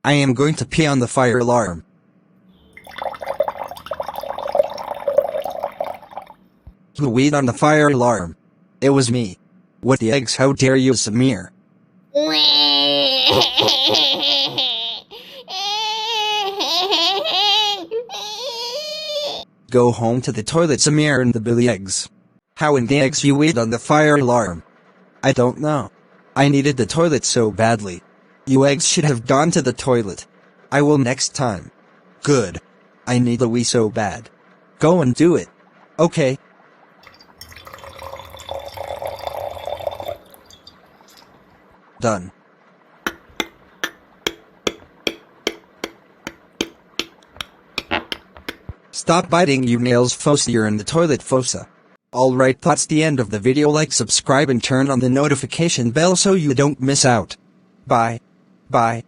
I am going to pee on the fire alarm. Who weed on the fire alarm? It was me. What the eggs, how dare you, Samir? Go home to the toilet, Samir, and the Billy eggs. How in the eggs you weed on the fire alarm? I don't know. I needed the toilet so badly. You eggs should have gone to the toilet. I will next time. Good. I need the wee so bad. Go and do it. Okay. Done. Stop biting your nails, Fosa. You're in the toilet, Fosa. Alright, that's the end of the video. Like, subscribe, and turn on the notification bell so you don't miss out. Bye. Bye.